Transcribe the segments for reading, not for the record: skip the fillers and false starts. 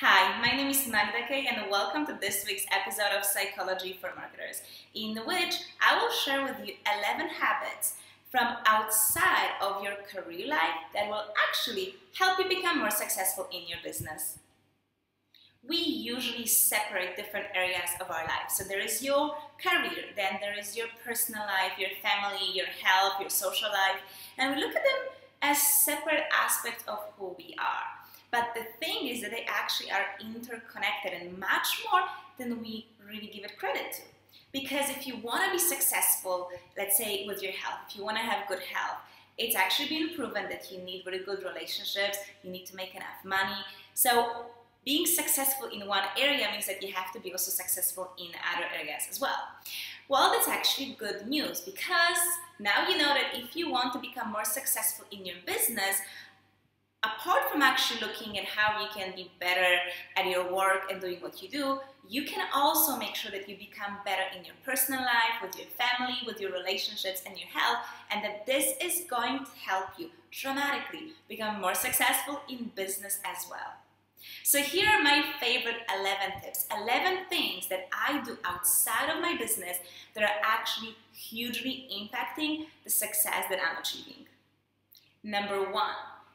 Hi, my name is Magda and welcome to this week's episode of Psychology for Marketers, in which I will share with you 11 habits from outside of your career life that will actually help you become more successful in your business. We usually separate different areas of our life. So there is your career, then there is your personal life, your family, your health, your social life, and we look at them as separate aspects of who we are. But the thing is that they actually are interconnected and much more than we really give it credit to. Because if you want to be successful, let's say with your health, if you want to have good health, it's actually been proven that you need really good relationships, you need to make enough money. So being successful in one area means that you have to be also successful in other areas as well. Well, that's actually good news because now you know that if you want to become more successful in your business, apart from actually looking at how you can be better at your work and doing what you do, you can also make sure that you become better in your personal life, with your family, with your relationships and your health, and that this is going to help you dramatically become more successful in business as well. So here are my favorite 11 tips, 11 things that I do outside of my business that are actually hugely impacting the success that I'm achieving. Number 1.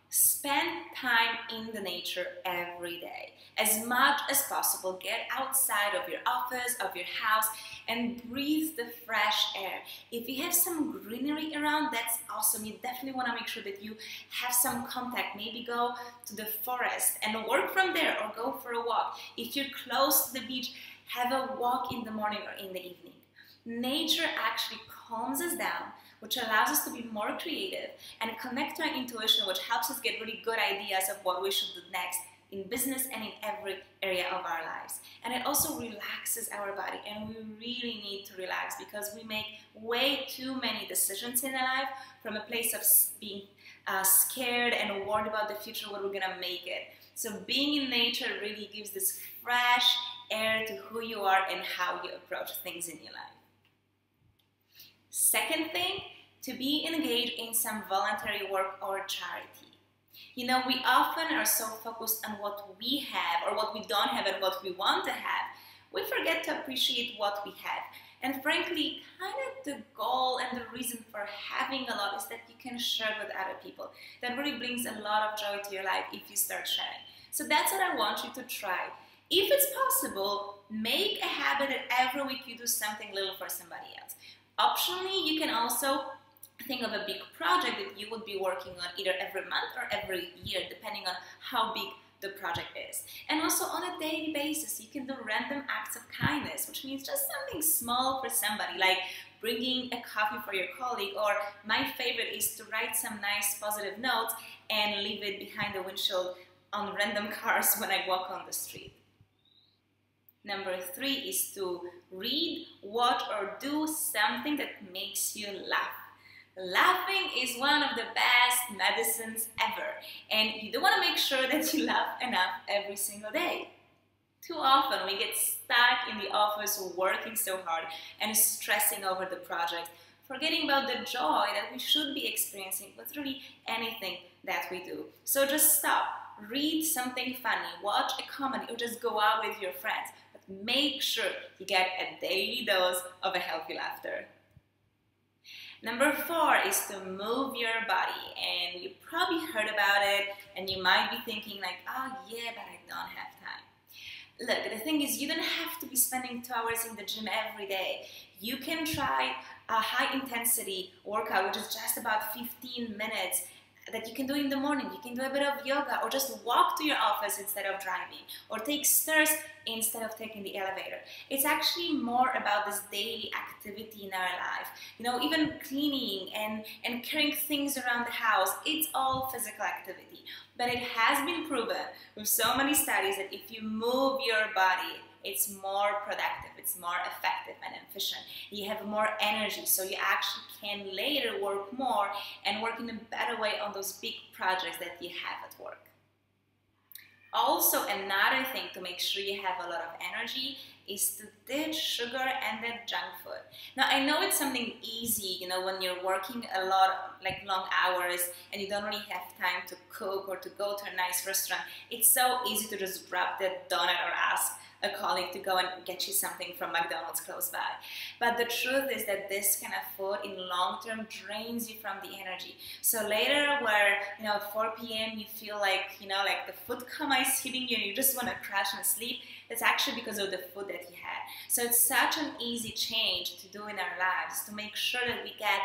Spend time in the nature every day. As much as possible, get outside of your office, of your house, and breathe the fresh air. If you have some greenery around, that's awesome. You definitely want to make sure that you have some contact. Maybe go to the forest and work from there or go for a walk. If you're close to the beach, have a walk in the morning or in the evening. Nature actually calms us down, which allows us to be more creative and connect to our intuition, which helps us get really good ideas of what we should do next in business and in every area of our lives. And it also relaxes our body, and we really need to relax because we make way too many decisions in our life from a place of being scared and worried about the future, what we're gonna make it. So being in nature really gives this fresh air to who you are and how you approach things in your life. Second thing, to be engaged in some voluntary work or charity. You know, we often are so focused on what we have or what we don't have and what we want to have, we forget to appreciate what we have. And frankly, kind of the goal and the reason for having a lot is that you can share it with other people. That really brings a lot of joy to your life if you start sharing. So that's what I want you to try. If it's possible, make a habit that every week you do something little for somebody else. Optionally, you can also think of a big project that you would be working on either every month or every year, depending on how big the project is. And also on a daily basis, you can do random acts of kindness, which means just something small for somebody, like bringing a coffee for your colleague, or my favorite is to write some nice positive notes and leave it behind the windshield on random cars when I walk on the street. Number 3 is to read, watch, or do something that makes you laugh. Laughing is one of the best medicines ever, and you do want to make sure that you laugh enough every single day. Too often we get stuck in the office working so hard and stressing over the project, forgetting about the joy that we should be experiencing with really anything that we do. So just stop, read something funny, watch a comedy, or just go out with your friends. But make sure you get a daily dose of a healthy laughter. Number 4 is to move your body, and you probably heard about it and you might be thinking like, oh yeah, but I don't have time. Look, the thing is, you don't have to be spending 2 hours in the gym every day. You can try a high intensity workout, which is just about 15 minutes that you can do in the morning. You can do a bit of yoga or just walk to your office instead of driving, or take stairs instead of taking the elevator. It's actually more about this daily activity in our life. You know, even cleaning and carrying things around the house, it's all physical activity. But it has been proven with so many studies that if you move your body, it's more productive, it's more effective and efficient. You have more energy, so you actually can later work more and work in a better way on those big projects that you have at work. Also, another thing to make sure you have a lot of energy is to ditch sugar and that junk food. Now, I know it's something easy, when you're working a lot, like long hours, and you don't really have time to cook or to go to a nice restaurant. It's so easy to just grab that donut or ask a colleague to go and get you something from McDonald's close by. But the truth is that this kind of food in long term drains you from the energy. So later where, at 4 p.m. you feel like, like the food coma is hitting you and you just want to crash and sleep, that's actually because of the food that you had. So it's such an easy change to do in our lives, to make sure that we get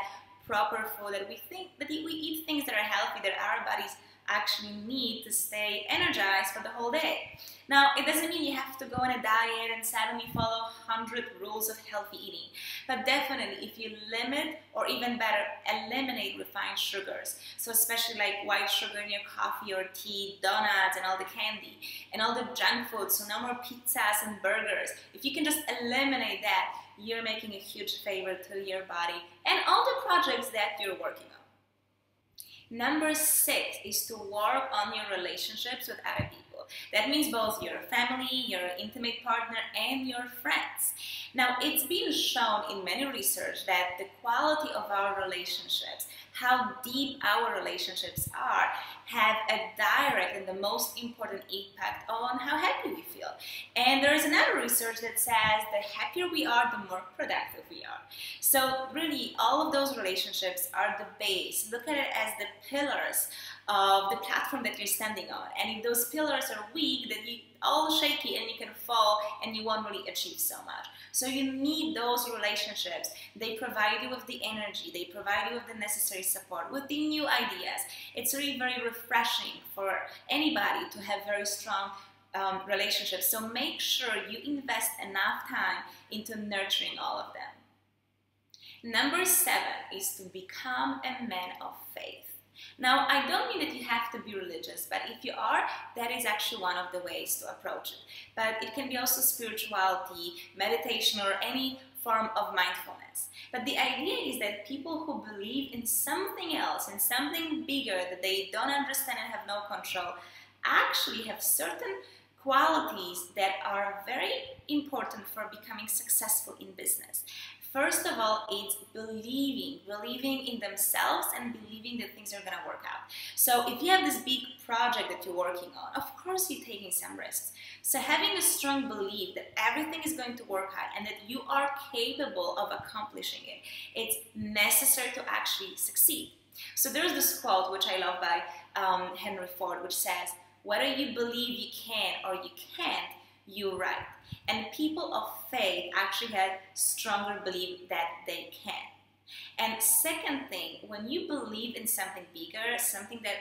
proper food, that we eat things that are healthy, that our bodies actually need to stay energized for the whole day. Now, it doesn't mean you have to go on a diet and suddenly follow 100 rules of healthy eating. But definitely, if you limit, or even better, eliminate refined sugars, so especially like white sugar in your coffee or tea, donuts and all the candy, and all the junk food, so no more pizzas and burgers. If you can just eliminate that, you're making a huge favor to your body and all the projects that you're working on. Number 6 is to work on your relationships with other people. That means both your family, your intimate partner, and your friends. Now, it's been shown in many research that the quality of our relationships, how deep our relationships are, have a direct and the most important impact on how happy we feel. And there is another research that says the happier we are, the more productive we are. So really, all of those relationships are the base. Look at it as the pillars of the platform that you're standing on. And if those pillars are weak, then you all shaky and you can fall and you won't really achieve so much. So you need those relationships. They provide you with the energy, they provide you with the necessary support, with the new ideas. It's really very refreshing for anybody to have very strong relationships. So make sure you invest enough time into nurturing all of them. Number 7 is to become a man of faith. Now, I don't mean that you have to be religious, but if you are, that is actually one of the ways to approach it. But it can be also spirituality, meditation, or any form of mindfulness. But the idea is that people who believe in something else, in something bigger that they don't understand and have no control, actually have certain qualities that are very important for becoming successful in business. First of all, it's believing in themselves and believing that things are going to work out. So if you have this big project that you're working on, of course you're taking some risks. So having a strong belief that everything is going to work out and that you are capable of accomplishing it, it's necessary to actually succeed. So there's this quote, which I love, by Henry Ford, which says, "Whether you believe you can or you can't, you're right." And people of faith actually have stronger belief that they can. And second thing, when you believe in something bigger, something that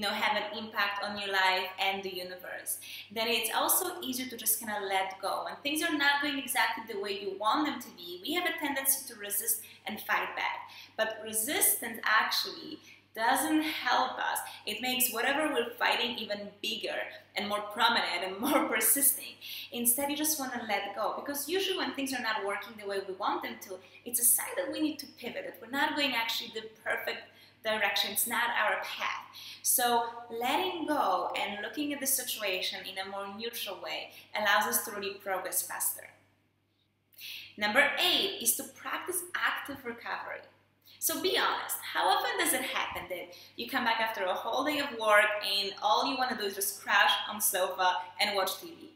have an impact on your life and the universe, then it's also easier to just kind of let go. When things are not going exactly the way you want them to be, we have a tendency to resist and fight back. But resistance actually doesn't help us. It makes whatever we're fighting even bigger and more prominent and more persisting. Instead, you just want to let go, because usually when things are not working the way we want them to, it's a sign that we need to pivot, that we're not going actually the perfect direction. It's not our path. So letting go and looking at the situation in a more neutral way allows us to really progress faster. Number 8 is to practice active recovery. So be honest, how often does it happen that you come back after a whole day of work and all you want to do is just crash on the sofa and watch TV?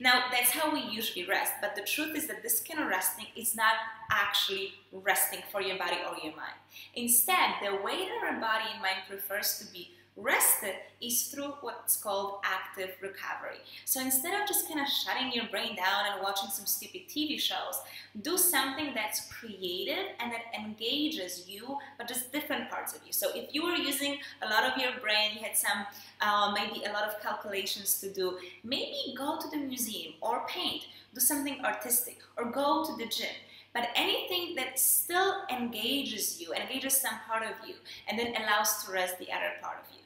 Now, that's how we usually rest, but the truth is that this kind of resting is not actually resting for your body or your mind. Instead, the way that our body and mind prefers to be rested is through what's called active recovery. So instead of just kind of shutting your brain down and watching some stupid TV shows, do something that's creative and that engages you, but just different parts of you. So if you were using a lot of your brain, you had some, maybe a lot of calculations to do, maybe go to the museum or paint, do something artistic, or go to the gym. But anything that still engages you, engages some part of you, and then allows to rest the other part of you.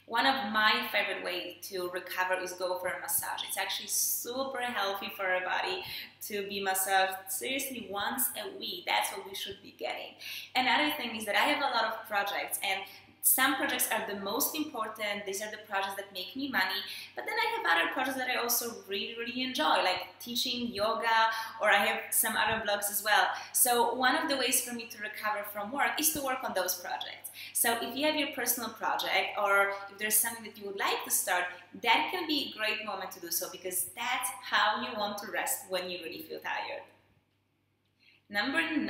One of my favorite ways to recover is go for a massage. It's actually super healthy for our body to be massaged seriously once a week. That's what we should be getting. Another thing is that I have a lot of projects, and Some projects are the most important. These are the projects that make me money. But then I have other projects that I also really enjoy, like teaching yoga, or I have some other blogs as well. So one of the ways for me to recover from work is to work on those projects. So if you have your personal project, or if there's something that you would like to start, that can be a great moment to do so, because that's how you want to rest when you really feel tired. Number 9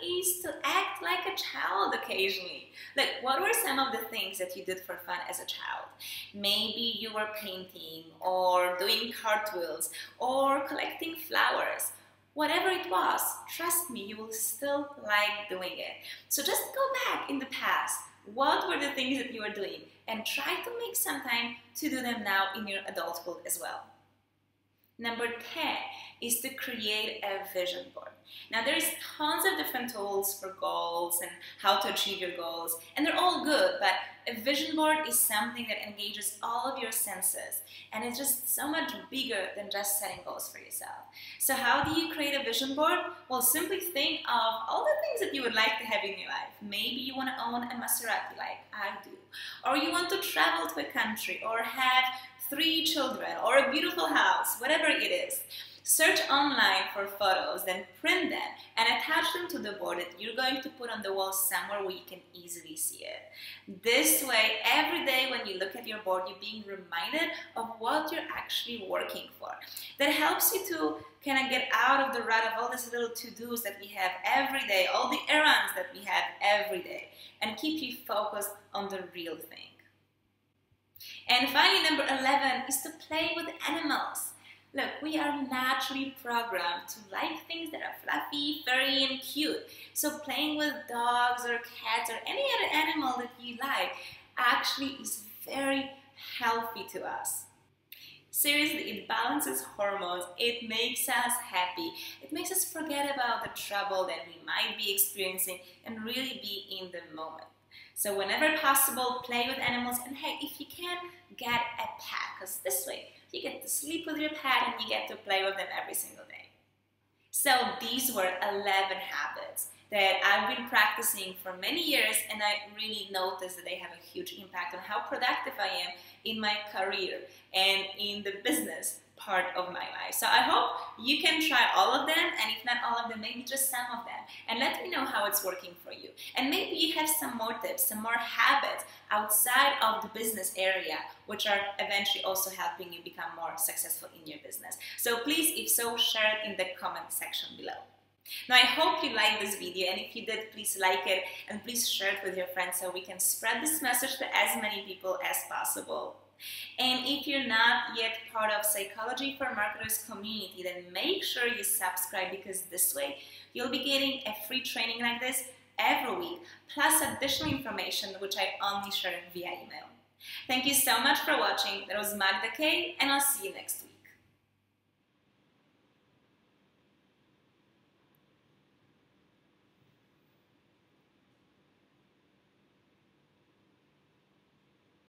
is to act like a child occasionally. Like, what were some of the things that you did for fun as a child? Maybe you were painting, or doing cartwheels, or collecting flowers. Whatever it was, trust me, you will still like doing it. So just go back in the past. What were the things that you were doing? And try to make some time to do them now in your adulthood as well. Number 10 is to create a vision board. Now, there's tons of different tools for goals and how to achieve your goals, and they're all good, but a vision board is something that engages all of your senses, and it's just so much bigger than just setting goals for yourself. So how do you create a vision board? Well, simply think of all the things that you would like to have in your life. Maybe you want to own a Maserati like I do, or you want to travel to a country, or have 3 children, or a beautiful house, whatever it is. Search online for photos, then print them and attach them to the board that you're going to put on the wall somewhere where you can easily see it. This way, every day when you look at your board, you're being reminded of what you're actually working for. That helps you to kind of get out of the rut of all these little to-dos that we have every day, all the errands that we have every day, and keep you focused on the real thing. And finally, number 11 is to play with animals. Look, we are naturally programmed to like things that are fluffy, furry, and cute. So playing with dogs or cats or any other animal that you like actually is very healthy to us. Seriously, it balances hormones, it makes us happy, it makes us forget about the trouble that we might be experiencing and really be in the moment. So whenever possible, play with animals, and hey, if you can, get a pet, because this way you get to sleep with your pet and you get to play with them every single day. So these were 11 habits that I've been practicing for many years, and I really noticed that they have a huge impact on how productive I am in my career and in the business part of my life. So I hope you can try all of them, and if not all of them, maybe just some of them, and let me know how it's working for you. And maybe you have some more tips, some more habits outside of the business area, which are eventually also helping you become more successful in your business. So please, if so, share it in the comment section below. Now, I hope you liked this video, and if you did, please like it and please share it with your friends so we can spread this message to as many people as possible. And if you're not yet part of Psychology for Marketers community, then make sure you subscribe, because this way you'll be getting a free training like this every week, plus additional information which I only share via email. Thank you so much for watching. That was Magda K, and I'll see you next week.